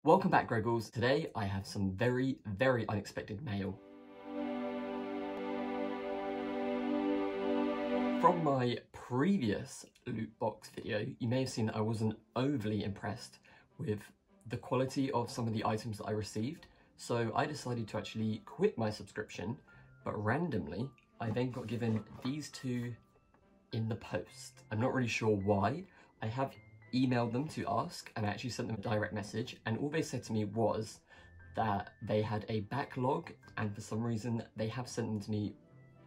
Welcome back, Greggles. Today I have some very unexpected mail. From my previous loot box video, you may have seen that I wasn't overly impressed with the quality of some of the items that I received, so I decided to actually quit my subscription, but randomly I then got given these two in the post. I'm not really sure why. I have emailed them to ask, and I actually sent them a direct message, and all they said to me was that they had a backlog and for some reason they have sent them to me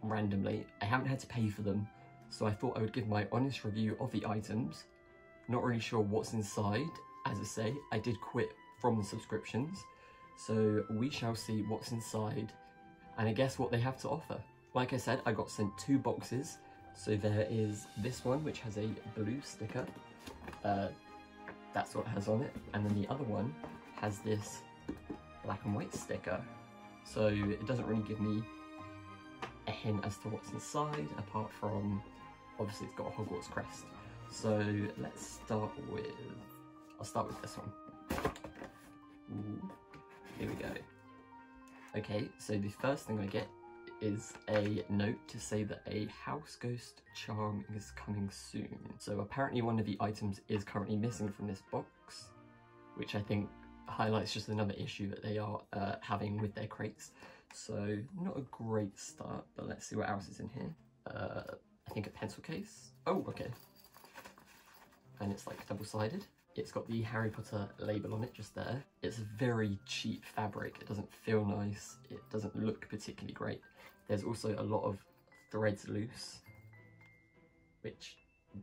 randomly. I haven't had to pay for them, so I thought I would give my honest review of the items. Not really sure what's inside. As I say, I did quit from the subscriptions, so we shall see what's inside and I guess what they have to offer. Like I said, I got sent two boxes. So there is this one which has a blue sticker. That's what it has on it, and then the other one has this black and white sticker. So it doesn't really give me a hint as to what's inside, apart from obviously it's got a Hogwarts crest. So let's start with, I'll start with this one. Ooh, here we go. Okay, so the first thing I get is a note to say that a house ghost charm is coming soon. So apparently one of the items is currently missing from this box, which I think highlights just another issue that they are having with their crates. So not a great start, but let's see what else is in here. I think a pencil case. Oh, okay. And it's like double-sided. It's got the Harry Potter label on it just there. It's a very cheap fabric. It doesn't feel nice. It doesn't look particularly great. There's also a lot of threads loose, which,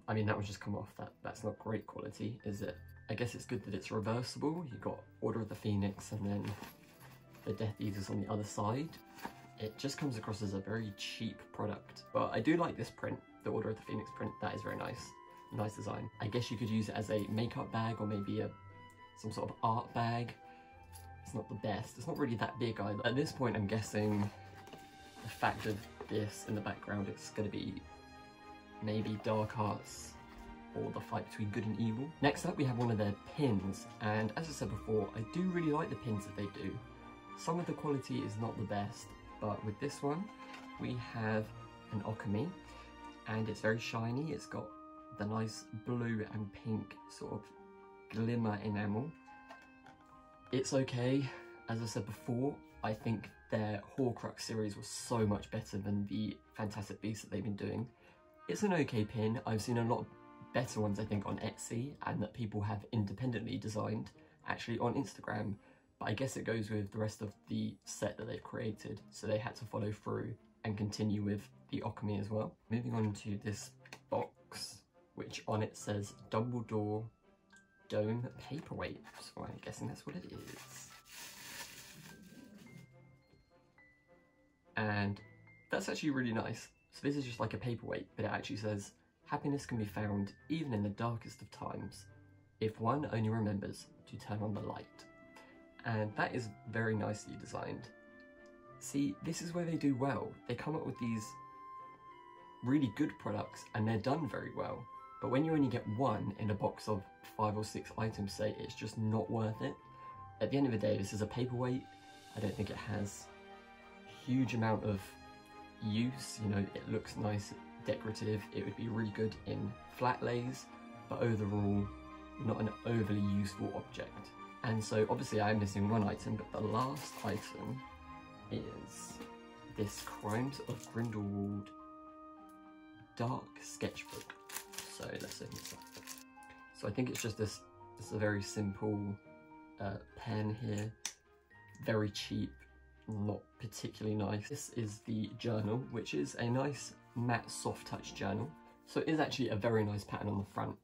I mean, that would just come off. That's not great quality, is it? I guess it's good that it's reversible. You've got Order of the Phoenix and then the Death Eaters on the other side. It just comes across as a very cheap product, but I do like this print, the Order of the Phoenix print. That is very nice. Nice design. I guess you could use it as a makeup bag or maybe some sort of art bag. It's not the best. It's not really that big either. At this point, I'm guessing the fact of this in the background, it's going to be maybe dark arts or the fight between good and evil. Next up, we have one of their pins, and as I said before, I do really like the pins that they do. Some of the quality is not the best, but with this one, we have an Okami, and it's very shiny. It's got the nice blue and pink sort of glimmer enamel. It's okay. As I said before, I think their Horcrux series was so much better than the Fantastic Beasts that they've been doing. It's an okay pin. I've seen a lot of better ones, I think, on Etsy, and that people have independently designed, actually on Instagram, but I guess it goes with the rest of the set that they've created, so they had to follow through and continue with the Okami as well. Moving on to this box, which on it says Dumbledore Dome Paperweight, so I'm guessing that's what it is. And that's actually really nice. So this is just like a paperweight, but it actually says, happiness can be found even in the darkest of times, if one only remembers to turn on the light. And that is very nicely designed. See, this is where they do well. They come up with these really good products and they're done very well. But when you only get one in a box of 5 or 6 items, say, it's just not worth it. At the end of the day, this is a paperweight. I don't think it has a huge amount of use. You know, it looks nice, decorative. It would be really good in flat lays, but overall, not an overly useful object. And so obviously I am missing one item, but the last item is this Crimes of Grindelwald Dark Sketchbook. So let's open this up. So I think it's just this, it's a very simple pen here, very cheap, not particularly nice. This is the journal, which is a nice matte soft touch journal. So it is actually a very nice pattern on the front.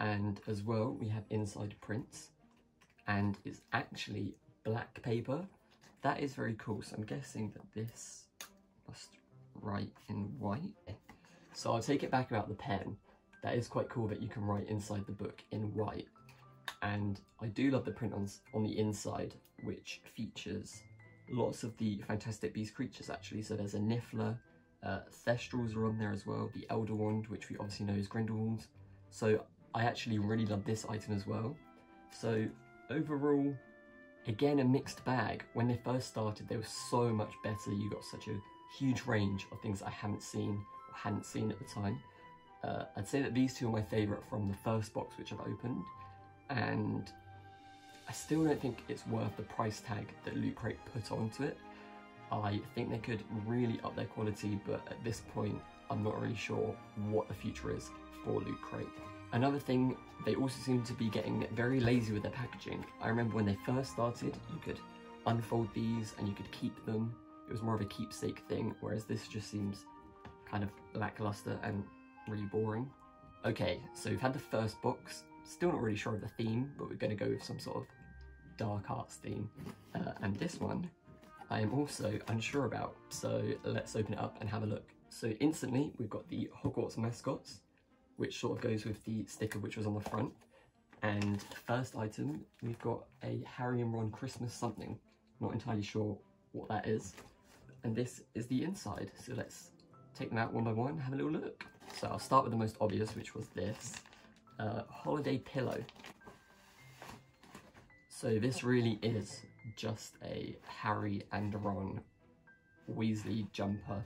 And as well, we have inside prints, and it's actually black paper. That is very cool. So I'm guessing that this must write in white. So I'll take it back about the pen. That is quite cool that you can write inside the book in white. And I do love the print on the inside, which features lots of the Fantastic Beasts creatures actually. So there's a Niffler, Thestrals are on there as well, the Elder Wand, which we obviously know is Grindelwald. So I actually really love this item as well. So overall, Again, a mixed bag. When they first started, they were so much better. You got such a huge range of things I haven't seen or hadn't seen at the time. I'd say that these two are my favourite from the first box which I've opened, and I still don't think it's worth the price tag that Lootcrate put onto it. I think they could really up their quality, but at this point I'm not really sure what the future is for Lootcrate. Another thing, they also seem to be getting very lazy with their packaging. I remember when they first started, you could unfold these and you could keep them. It was more of a keepsake thing, whereas this just seems kind of lackluster and really boring. Okay, so we've had the first box. Still not really sure of the theme, but we're going to go with some sort of dark arts theme. And this one, I am also unsure about, so let's open it up and have a look. So instantly, we've got the Hogwarts mascots, which sort of goes with the sticker which was on the front. And first item, we've got a Harry and Ron Christmas something. Not entirely sure what that is. And this is the inside, so let's take them out one by one, have a little look. So I'll start with the most obvious, which was this holiday pillow. So this really is just a Harry and Ron Weasley jumper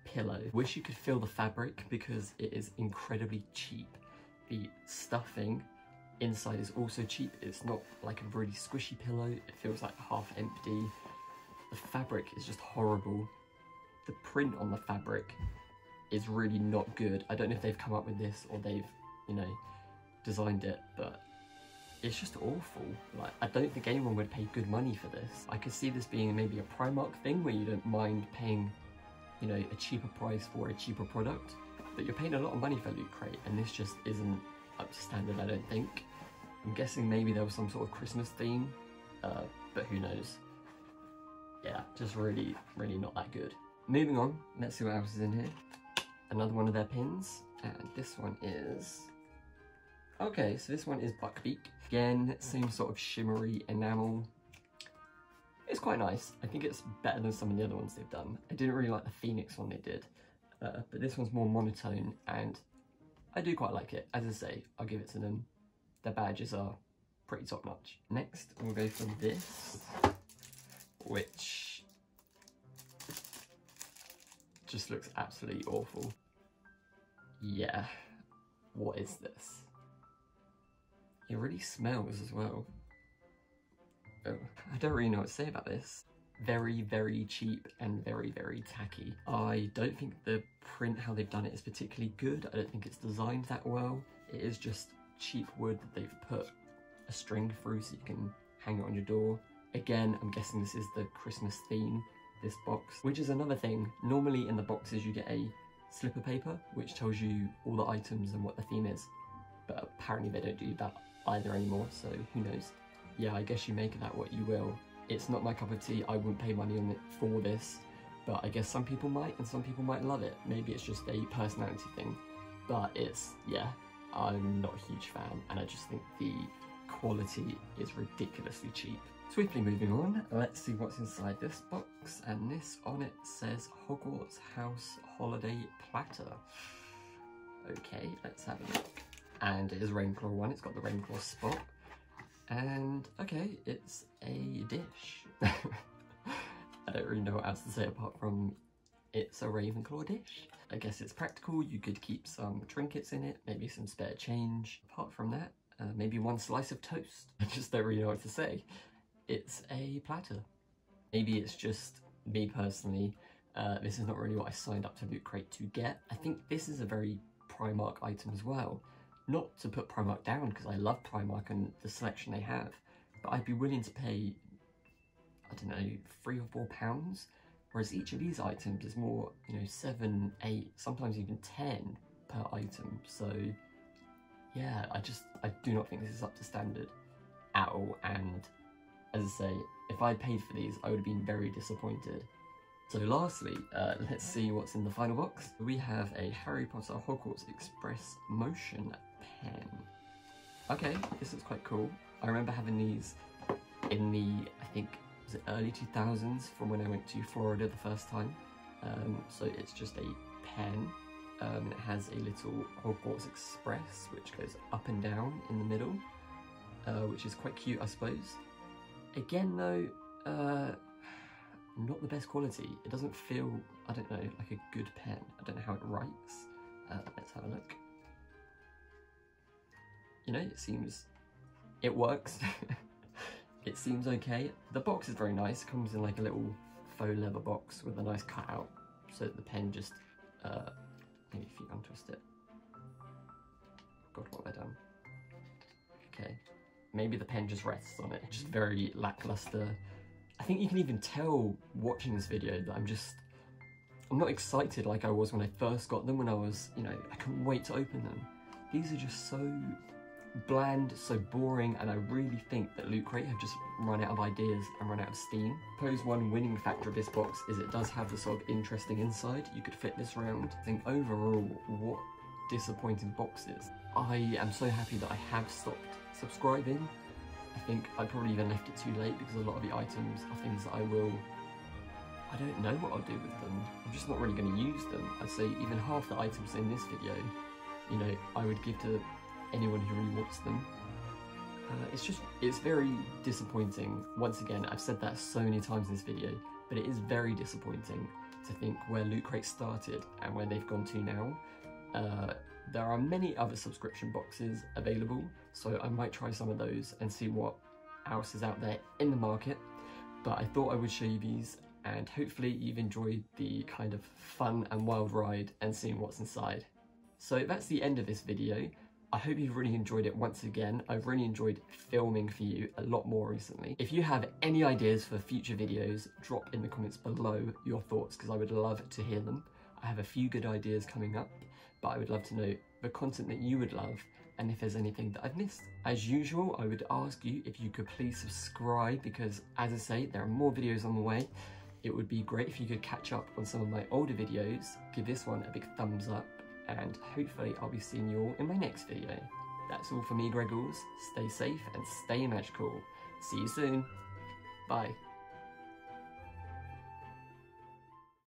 pillow. Wish you could feel the fabric because it is incredibly cheap. The stuffing inside is also cheap. It's not like a really squishy pillow. It feels like half empty. The fabric is just horrible. The print on the fabric is really not good. I don't know if they've come up with this or they've, you know, designed it, but it's just awful. Like, I don't think anyone would pay good money for this. I could see this being maybe a Primark thing where you don't mind paying, you know, a cheaper price for a cheaper product, but you're paying a lot of money for Lootcrate, and this just isn't up to standard, I don't think. I'm guessing maybe there was some sort of Christmas theme, but who knows. Yeah, just really, really not that good. Moving on, let's see what else is in here. Another one of their pins, and this one is... Okay, so this one is Buckbeak. Again, same sort of shimmery enamel. It's quite nice. I think it's better than some of the other ones they've done. I didn't really like the Phoenix one they did, but this one's more monotone, and I do quite like it. As I say, I'll give it to them. Their badges are pretty top notch. Next, we'll go for this, which just looks absolutely awful. Yeah, what is this? It really smells as well. Oh, I don't really know what to say about this. Very, very cheap and very, very tacky. I don't think the print, how they've done it, is particularly good. I don't think it's designed that well. It is just cheap wood that they've put a string through so you can hang it on your door. Again, I'm guessing this is the Christmas theme, this box, which is another thing. Normally in the boxes you get a slipper paper, which tells you all the items and what the theme is. But apparently they don't do that either anymore, so who knows. Yeah, I guess you make of that what you will. It's not my cup of tea. I wouldn't pay money on it for this, but I guess some people might, and some people might love it. Maybe it's just a personality thing, but it's, yeah, I'm not a huge fan, and I just think the quality is ridiculously cheap. Swiftly moving on, let's see what's inside this box, and this on it says Hogwarts House Holiday Platter. Okay, let's have a look. And it is a Ravenclaw one, it's got the Ravenclaw spot. And, okay, it's a dish. I don't really know what else to say apart from it's a Ravenclaw dish. I guess it's practical, you could keep some trinkets in it, maybe some spare change. Apart from that, maybe one slice of toast. I just don't really know what to say. It's a platter. Maybe it's just me personally. This is not really what I signed up to Lootcrate to get. I think this is a very Primark item as well. Not to put Primark down, because I love Primark and the selection they have, but I'd be willing to pay, I don't know, £3 or £4, whereas each of these items is more, you know, 7, 8, sometimes even 10 per item. So yeah, I do not think this is up to standard at all, and as I say, if I'd paid for these, I would have been very disappointed. So lastly, let's see what's in the final box. We have a Harry Potter Hogwarts Express Motion pen. Okay, this is quite cool. I remember having these in the, I think, was it early 2000s from when I went to Florida the first time. So it's just a pen. It has a little Hogwarts Express which goes up and down in the middle, which is quite cute, I suppose. Again though, not the best quality. It doesn't feel, I don't know, like a good pen. I don't know how it writes. Let's have a look. You know, it works. It seems okay. The box is very nice. It comes in like a little faux leather box with a nice cutout, so that the pen just, maybe if you untwist it. God, what have I done? Okay, maybe the pen just rests on it. Just very lackluster. I think you can even tell watching this video that I'm not excited like I was when I first got them, when I was, you know, I couldn't wait to open them. These are just so bland, so boring, and I really think that Lootcrate have just run out of ideas and run out of steam. I suppose one winning factor of this box is it does have the sort of interesting inside. You could fit this around. I think overall, what disappointing boxes. I am so happy that I have stopped subscribing. I think I probably even left it too late because a lot of the items are things that I don't know what I'll do with them. I'm just not really going to use them. I'd say even half the items in this video, you know, I would give to anyone who really wants them. It's very disappointing. Once again, I've said that so many times in this video, but it is very disappointing to think where Lootcrate started and where they've gone to now. There are many other subscription boxes available, so I might try some of those and see what else is out there in the market. But I thought I would show you these, and hopefully you've enjoyed the kind of fun and wild ride and seeing what's inside. So that's the end of this video. I hope you've really enjoyed it once again. I've really enjoyed filming for you a lot more recently. If you have any ideas for future videos, drop in the comments below your thoughts, because I would love to hear them. I have a few good ideas coming up, but I would love to know the content that you would love and if there's anything that I've missed. As usual, I would ask you if you could please subscribe, because as I say, there are more videos on the way. It would be great if you could catch up on some of my older videos, give this one a big thumbs up, and hopefully I'll be seeing you all in my next video. That's all for me, Greggles. Stay safe and stay magical. See you soon. Bye.